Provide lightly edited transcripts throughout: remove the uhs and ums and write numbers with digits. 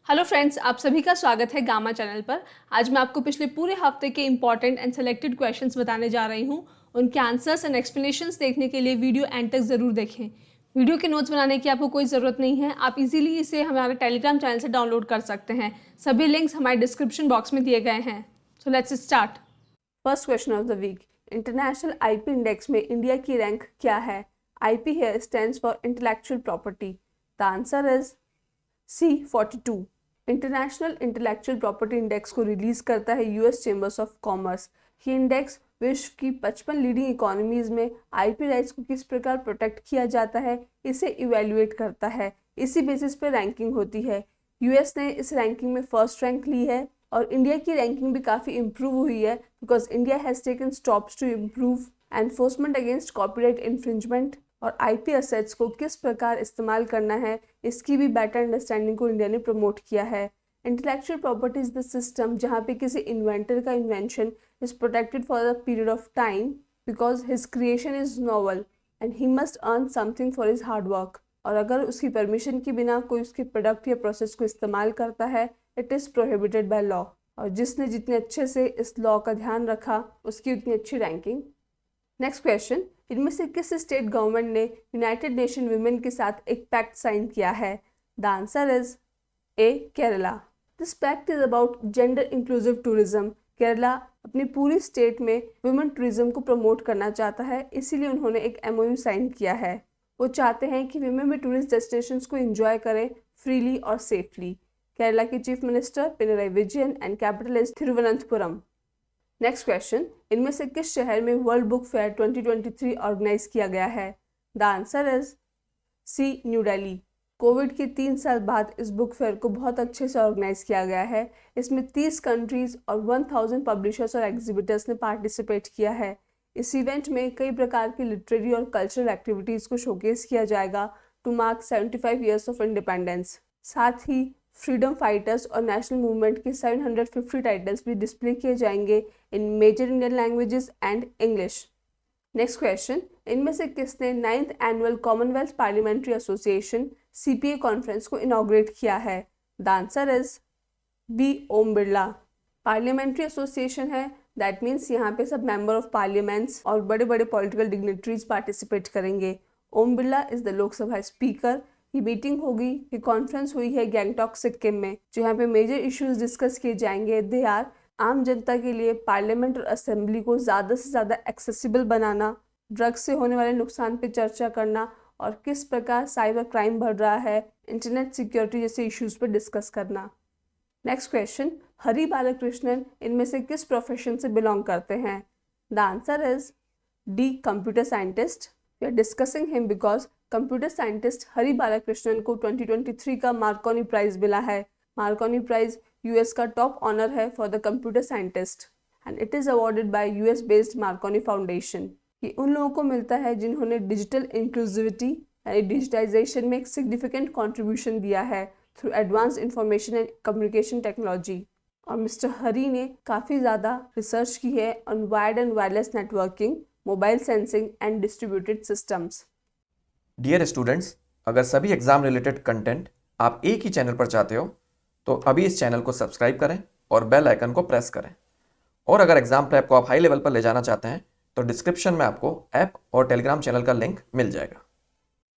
Hello friends, आप सभी का स्वागत है गामा चैनल पर। आज मैं आपको पिछले पूरे हफ्ते के इंपॉर्टेंट एंड सेलेक्टेड क्वेश्चंस बताने जा रही हूं। उनके आंसर्स एंड एक्सप्लेनेशंस देखने के लिए वीडियो एंड तक ज़रूर देखें। वीडियो के नोट्स बनाने की आपको कोई ज़रूरत नहीं है, आप इजीली इसे हमारे टेलीग्राम चैनल से डाउनलोड कर सकते हैं। सभी लिंक्स हमारे डिस्क्रिप्शन बॉक्स में दिए गए हैं। So let's start. First question of the week, international IP index में इंडिया की रैंक क्या है? IP here stands for intellectual property. The answer is C42। International intellectual property index को रिलीज करता है यूएस चेंबर्स ऑफ कॉमर्स। ये index विश्व की 55 लीडिंग इकोनॉमीज में आईपी राइट्स को किस प्रकार प्रोटेक्ट किया जाता है इसे इवेल्युएट करता है। इसी बेसिस पे रैंकिंग होती है। यूएस ने इस रैंकिंग में फर्स्ट रैंक ली है और इंडिया की रैंकिंग भी काफ़ी इम्प्रूव हुई है because India has taken stops to improve enforcement against copyright infringement और आईपी असेट्स को किस प्रकार इस्तेमाल करना है इसकी भी बेटर अंडरस्टैंडिंग को इंडिया ने प्रमोट किया है। Intellectual property is the system जहाँ पे किसी इन्वेंटर का invention is protected for the period of time because his creation is novel and he must earn something for his hard work. और अगर उसकी परमिशन के बिना कोई उसके प्रोडक्ट या प्रोसेस को इस्तेमाल करता है it is prohibited by law. और जिसने जितने अच्छे से इस लॉ का ध्यान रखा उसकी उतनी अच्छी रैंकिंग। नेक्स्ट क्वेश्चन, इनमें से किस स्टेट गवर्नमेंट ने यूनाइटेड नेशन वुमेन के साथ एक पैक्ट साइन किया है? The answer is A Kerala. This pact is about gender inclusive tourism. Kerala अपनी पूरी स्टेट में वुमेन टूरिज्म को प्रमोट करना चाहता है, इसीलिए उन्होंने एक MOU साइन किया है। वो चाहते हैं कि वुमेन भी टूरिस्ट डेस्टिनेशंस को एंजॉय करें फ्रीली और सेफली। केरला के chief minister Pinarayi Vijayan and capital is Thiruvananthapuram. Next question, इनमें से किस शहर में वर्ल्ड बुक फेयर 2023 ऑर्गेनाइज किया गया है? The answer is C, new Delhi. Covid के 3 साल बाद इस बुक फेयर को बहुत अच्छे से ऑर्गेनाइज किया गया है। इसमें 30 कंट्रीज और 1000 पब्लिशर्स और एग्जिबिटर्स ने पार्टिसिपेट किया है। इस इवेंट में कई प्रकार की लिटरेरी और कल्चरल एक्टिविटीज़ को शोकेस किया जाएगा to mark 75 years of independence. साथ ही फ्रीडम फाइटर्स और नेशनल मूवमेंट के 750 टाइटल्स भी डिस्प्ले किए जाएंगे in major Indian languages and English. Next question, इनमें से किसने 9th annual commonwealth parliamentary association CPA conference को इनॉग्रेट किया है? The answer is B, Om Birla. Parliamentary association है, दैट मीन्स यहाँ पे सब मेंबर ऑफ पार्लियामेंट्स और बड़े बड़े पॉलिटिकल डिग्निटरीज पार्टिसिपेट करेंगे। Om Birla is the Lok Sabha speaker. ये मीटिंग होगी, ये कॉन्फ्रेंस हुई है गैंगटॉक सिक्किम में, जो यहाँ पे मेजर इश्यूज डिस्कस किए जाएंगे। दे आर आम जनता के लिए पार्लियामेंट और असेंबली को ज़्यादा से ज़्यादा एक्सेसिबल बनाना, ड्रग्स से होने वाले नुकसान पे चर्चा करना और किस प्रकार साइबर क्राइम बढ़ रहा है, इंटरनेट सिक्योरिटी जैसे इश्यूज पर डिस्कस करना। नेक्स्ट क्वेश्चन, हरि बालकृष्णन इनमें से किस प्रोफेशन से बिलोंग करते हैं? The answer is D, computer scientist. We are discussing him because computer scientist Hari Balakrishnan को 2023 का मार्कोनी प्राइज मिला है। मार्कोनी प्राइज US का टॉप ऑनर है for the computer scientist and it is awarded by US based Marconi foundation. ये उन लोगों को मिलता है जिन्होंने डिजिटल इंक्लूसिविटी यानी डिजिटाइजेशन में एक सिग्निफिकेंट कॉन्ट्रीब्यूशन दिया है through advance information and communication technology. और मिस्टर हरी ने काफ़ी ज़्यादा रिसर्च की है on wired and wireless networking, mobile sensing and distributed systems. Dear students, अगर सभी एग्जाम रिलेटेड कंटेंट आप एक ही चैनल पर चाहते हो तो अभी इस चैनल को सब्सक्राइब करें और बेल आइकन को प्रेस करें। और अगर एग्जाम प्रेप को आप हाई लेवल पर ले जाना चाहते हैं तो डिस्क्रिप्शन में आपको ऐप और टेलीग्राम चैनल का लिंक मिल जाएगा।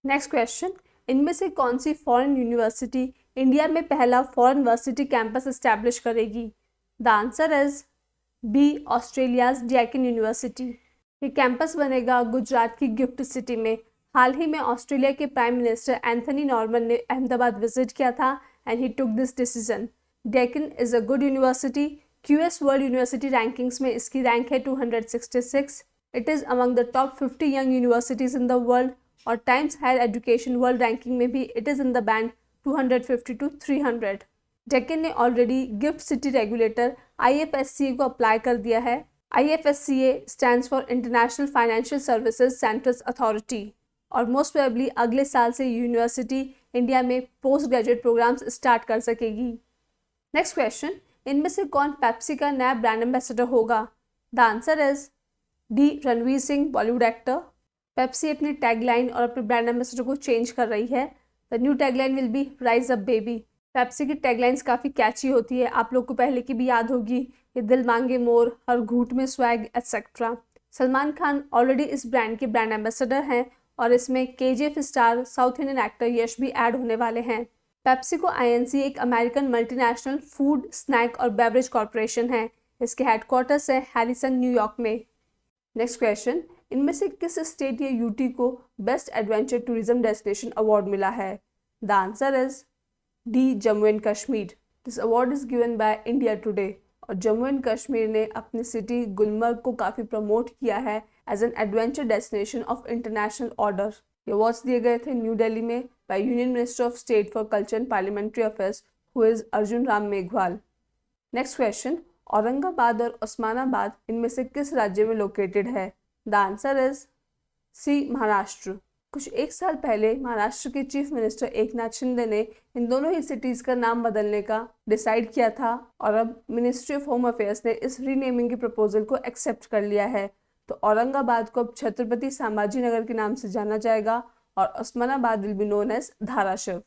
नेक्स्ट क्वेश्चन, इनमें से कौन सी फॉरेन यूनिवर्सिटी इंडिया में पहला फॉरेन वर्सिटी कैंपस एस्टैब्लिश करेगी? The answer is B, Australia's Deccan university. ये कैंपस बनेगा गुजरात की गिफ्ट सिटी में। हाल ही में ऑस्ट्रेलिया के प्राइम मिनिस्टर एंथनी नॉर्मन ने अहमदाबाद विजिट किया था and he took this decision. Deccan is a good university. QS world university rankings में इसकी रैंक है 266। It is among the top 50 young universities in the world और Times higher education world ranking में भी it is in the band 250 to 300। Deccan ने already gift city regulator IFSCA को apply कर दिया है। IFSCA stands for international financial services centres authority और most probably अगले साल से यूनिवर्सिटी इंडिया में पोस्ट ग्रेजुएट प्रोग्राम्स स्टार्ट कर सकेगी। नेक्स्ट क्वेश्चन, इनमें से कौन पेप्सी का नया ब्रांड एम्बेसडर होगा? The answer is D, Ranveer Singh, Bollywood actor. Pepsi अपनी टैगलाइन और अपने ब्रांड एम्बेसडर को चेंज कर रही है। The new tagline will be rise up baby. Pepsi की टैगलाइंस काफ़ी कैची होती है, आप लोग को पहले की भी याद होगी, ये दिल मांगे मोर, हर घूंट में swag etcetera. Salman Khan already इस ब्रांड के ब्रांड एम्बेसडर हैं और इसमें KGF star south Indian actor यश भी ऐड होने वाले हैं। पेप्सिको आईएनसी एक अमेरिकन मल्टीनेशनल फूड, स्नैक और बेवरेज कॉरपोरेशन है। इसके हेडक्वार्टर्स है हैरिसन, न्यूयॉर्क में। नेक्स्ट क्वेश्चन, इनमें से किस स्टेट या यूटी को best adventure tourism destination award मिला है? The answer is D, Jammu and Kashmir. This award is given by India today. और जम्मू एंड कश्मीर ने अपनी सिटी गुलमर्ग को काफ़ी प्रमोट किया है as an adventure destination of international order. ये अवार्ड्स दिए गए थे न्यू दिल्ली में by union minister of state for culture and parliamentary affairs, who is Arjun Ram Meghwal. Next question, Aurangabad और उस्मानाबाद इनमें से किस राज्य में लोकेटेड है? The answer is C, Maharashtra. कुछ एक साल पहले महाराष्ट्र के चीफ मिनिस्टर एकनाथ शिंदे ने इन दोनों ही सिटीज का नाम बदलने का डिसाइड किया था और अब मिनिस्ट्री ऑफ होम अफेयर्स ने इस रीनेमिंग के प्रपोजल को एक्सेप्ट कर लिया है। तो औरंगाबाद को अब छत्रपति संभाजी नगर के नाम से जाना जाएगा और Osmanabad will be known as Dharashiv.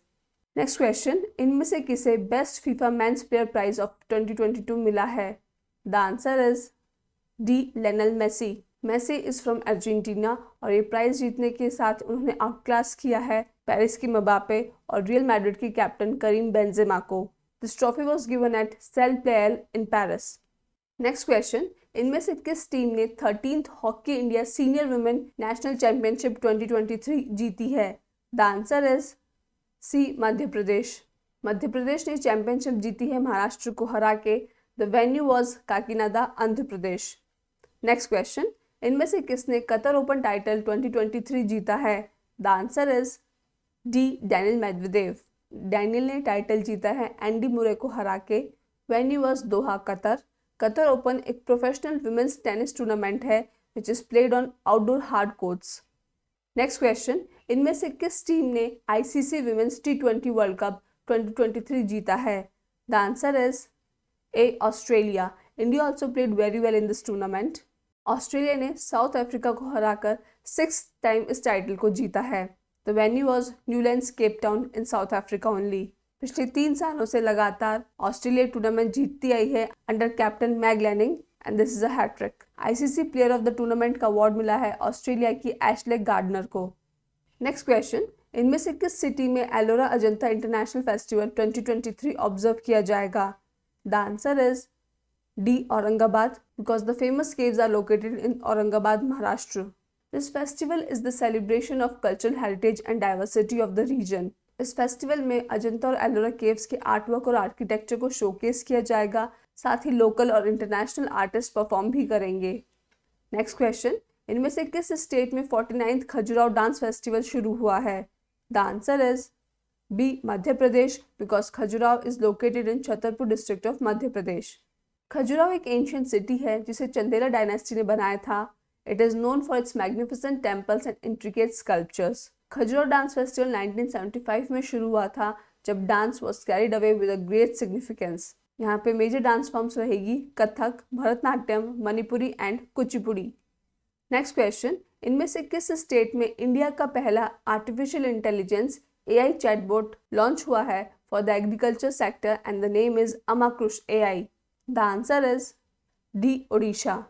Next question, इनमें से किसे best FIFA men's player prize of 2022 मिला है? The answer is D, Lionel Messi. Messi is from Argentina और ये प्राइज जीतने के साथ उन्होंने आउटक्लास किया है पेरिस की मबापे और रियल मैड्रिड की कैप्टन करीम बेंजेमा को। This trophy was given at Salle Pleyel in Paris. Next question, इनमें से किस टीम ने 13th hockey India senior women national championship 2023 जीती है? The answer is C, Madhya Pradesh. Madhya Pradesh ने चैंपियनशिप जीती है महाराष्ट्र को हरा के। The venue was Kakinada, Andhra Pradesh. Next question, इनमें से किसने कतर ओपन टाइटल 2023 जीता है? The answer is D, Daniel Medvedev. Daniel ने टाइटल जीता है एंडी मुरे को हरा के। Venue was Doha, Qatar. Qatar open एक प्रोफेशनल वुमेन्स टेनिस टूर्नामेंट है which is played on outdoor hard courts. Next question, इनमें से किस टीम ने ICC women's T20 world cup 2023 जीता है? The answer is A, Australia. India also played very well in this tournament. Australia ने south Africa को हराकर 6th time इस टाइटल को जीता है। The venue was Newlands, Cape town in south Africa only. पिछले 3 सालों से लगातार ऑस्ट्रेलिया टूर्नामेंट जीतती आई है under captain Meg Lanning and this is a hat-trick. ICC player of the tournament का अवार्ड मिला है ऑस्ट्रेलिया की एशले गार्डनर को। नेक्स्ट क्वेश्चन, इनमें से किस सिटी में Ellora Ajanta international festival 2023 observe किया जाएगा? The answer is D, Aurangabad, because the famous caves are located in Aurangabad, Maharashtra. This festival is the celebration of cultural heritage and diversity of the region. इस festival में अजंता और Ellora caves के artwork और architecture को showcase किया जाएगा, साथ ही local और इंटरनेशनल आर्टिस्ट परफॉर्म भी करेंगे। नेक्स्ट क्वेश्चन, इनमें से किस स्टेट में 49th खजुराहो डांस फेस्टिवल शुरू हुआ है? The answer is B, Madhya Pradesh, because Khajuraho is located in Chhatarpur district of Madhya Pradesh. Khajuraho एक एंशियंट सिटी है जिसे चंदेला डायनेस्टी ने बनाया था। It is known for its magnificent temples and intricate sculptures. Khajuraho dance festival 1975 में शुरू हुआ था जब dance was carried away with a great significance. यहाँ पे मेजर डांस फॉर्म्स रहेगी Kathak, Bharatanatyam, Manipuri and Kuchipudi. Next question, इनमें से किस स्टेट में इंडिया का पहला artificial intelligence AI chatbot launch हुआ है for the agriculture sector and the name is AmaKrushi AI? The answer is D, Odisha.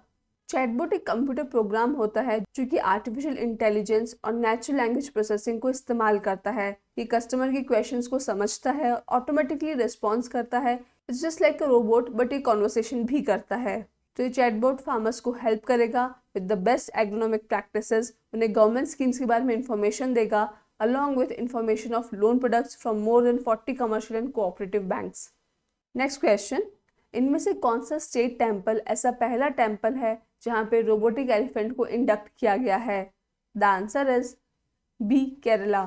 Chatbot एक कंप्यूटर प्रोग्राम होता है जो कि आर्टिफिशियल इंटेलिजेंस और नेचुरल लैंग्वेज प्रोसेसिंग को इस्तेमाल करता है। ये कस्टमर के क्वेश्चंस को समझता है और ऑटोमेटिकली रिस्पॉन्स करता है। It's just like a robot but ये कॉन्वर्सेशन भी करता है। तो ये चैटबॉट फार्मर्स को हेल्प करेगा with the best agronomic practices, उन्हें गवर्नमेंट स्कीम्स के बारे में इंफॉर्मेशन देगा along with information of loan products from more than 40 commercial and cooperative banks. Next question, इनमें से कौन सा स्टेट टेम्पल ऐसा पहला टेम्पल है जहाँ पे रोबोटिक एलिफेंट को इंडक्ट किया गया है? The answer is B, Kerala.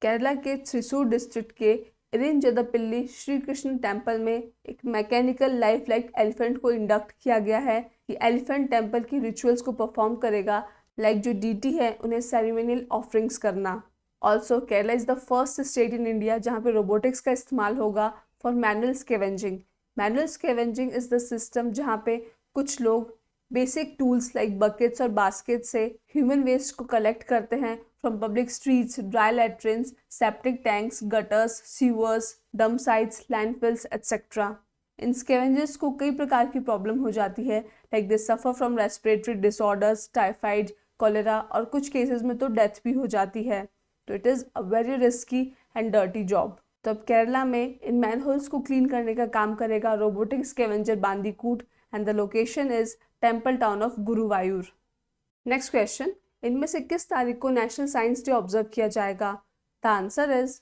Kerala के थ्रिसूर डिस्ट्रिक्ट के इरिंजदपिल्ली श्री कृष्ण टेम्पल में एक मैकेनिकल लाइफ लाइक एलिफेंट को इंडक्ट किया गया है। ये एलिफेंट टेम्पल की रिचुअल्स को परफॉर्म करेगा, लाइक जो डीटी है उन्हें सेरेमोनियल ऑफरिंग्स करना। Also Kerala is the first state in India जहाँ पे रोबोटिक्स का इस्तेमाल होगा for manual scavenging. Manual scavenging is the system जहाँ पे कुछ लोग बेसिक टूल्स लाइक बकेट्स और बास्केट से ह्यूमन वेस्ट को कलेक्ट करते हैं from public streets, dry latrines, septic tanks, gutters, sewers, dump sites, landfills etcetera. इन स्कैवेंजर्स को कई प्रकार की प्रॉब्लम हो जाती है, like they suffer from respiratory disorders, typhoid, cholera और कुछ केसेस में तो डेथ भी हो जाती है। तो it is a very risky and dirty job. तो अब केरला में इन मैनहोल्स को क्लीन करने का काम करेगा robotic scavenger bandicoot and the location is temple town of Guruvayur. Next question, इनमें से किस तारीख को नेशनल साइंस डे ऑब्जर्व किया जाएगा? The answer is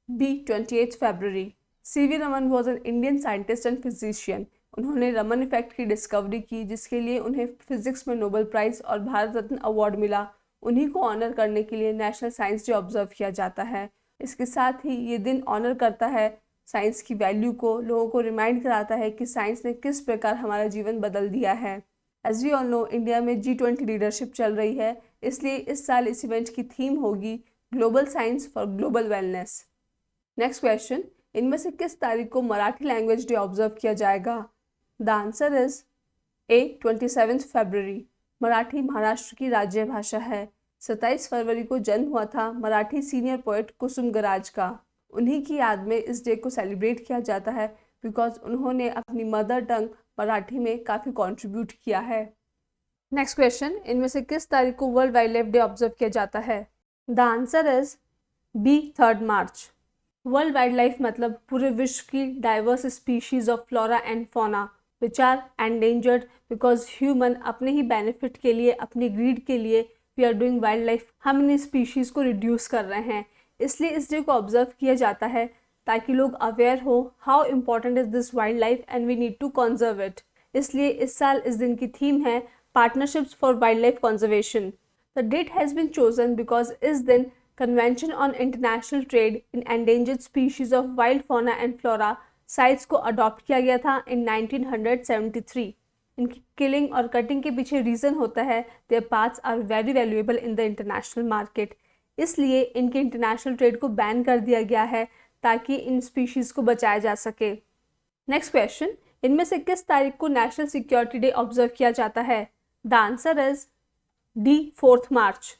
B 28 February. CV Raman was an Indian scientist and physician. उन्होंने रमन इफेक्ट की डिस्कवरी की, जिसके लिए उन्हें फिजिक्स में नोबेल प्राइज़ और भारत रत्न अवार्ड मिला। उन्हीं को ऑनर करने के लिए नेशनल साइंस डे ऑब्जर्व किया जाता है। इसके साथ ही ये दिन ऑनर करता है साइंस की वैल्यू को, लोगों को रिमाइंड कराता है कि साइंस ने किस प्रकार हमारा जीवन बदल दिया है। As we all know, India में G20 लीडरशिप चल रही है, इसलिए इस साल इस इवेंट की थीम होगी global science for global wellness. Next question, इनमें से किस तारीख को मराठी लैंग्वेज डे ऑब्जर्व किया जाएगा? द आंसर इज ए 27 फरवरी। मराठी महाराष्ट्र की राज्य भाषा है। 27 फरवरी को जन्म हुआ था मराठी सीनियर पोएट कुसुम गराज का। उन्हीं की याद में इस डे को सेलिब्रेट किया जाता है बिकॉज उन्होंने अपनी मदर टंग मराठी में काफ़ी कंट्रीब्यूट किया है। नेक्स्ट क्वेश्चन, इनमें से किस तारीख को world wildlife day observe किया जाता है? The answer is B 3 March. World wildlife मतलब पूरे विश्व की diverse species of flora and fauna which are endangered because human अपने ही बेनिफिट के लिए, अपनी ग्रीड के लिए we are doing wildlife, हम इन स्पीशीज़ को रिड्यूस कर रहे हैं। इसलिए इस डे को ऑब्जर्व किया जाता है ताकि लोग अवेयर हो how important is this wildlife and we need to conserve it. इसलिए इस साल इस दिन की थीम है partnerships for wildlife conservation. The date has been chosen because इस दिन convention on international trade in endangered species of wild fauna and flora CITES को अडॉप्ट किया गया था इन 1973। इनकी किलिंग और कटिंग के पीछे रीज़न होता है their parts are very valuable in the international market. इसलिए इनके इंटरनेशनल ट्रेड को बैन कर दिया गया है ताकि इन स्पीशीज़ को बचाया जा सके। नेक्स्ट क्वेश्चन, इनमें से किस तारीख को नेशनल सिक्योरिटी डे ऑब्जर्व किया जाता है? The answer is D 4 March.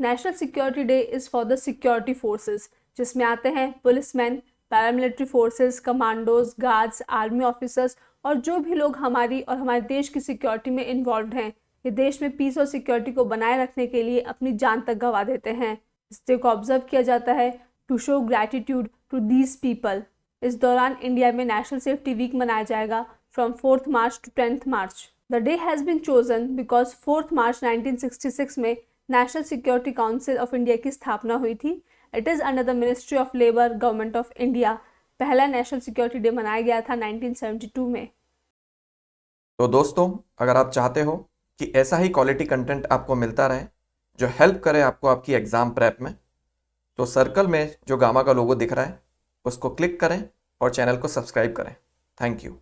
National security day is for the security forces, जिसमें आते हैं policeman, paramilitary forces, commandos, guards, army officers और जो भी लोग हमारी और हमारे देश की सिक्योरिटी में इन्वॉल्व हैं। ये देश में पीस और सिक्योरिटी को बनाए रखने के लिए अपनी जान तक गंवा देते हैं। इस डे को ऑब्जर्व किया जाता है to show gratitude to these people. इस दौरान इंडिया में नेशनल सेफ्टी वीक मनाया जाएगा from 4 March to 10 March. The day has been chosen because 4 March 1966 में national security council of India की स्थापना हुई थी। It is under the ministry of labour, government of India. पहला नेशनल सिक्योरिटी डे मनाया गया था 1972 में। तो दोस्तों, अगर आप चाहते हो कि ऐसा ही क्वालिटी कंटेंट आपको मिलता रहे जो हेल्प करे आपको आपकी एग्ज़ाम प्रेप में, तो सर्कल में जो गामा का लोगो दिख रहा है उसको क्लिक करें और चैनल को सब्सक्राइब करें। Thank you.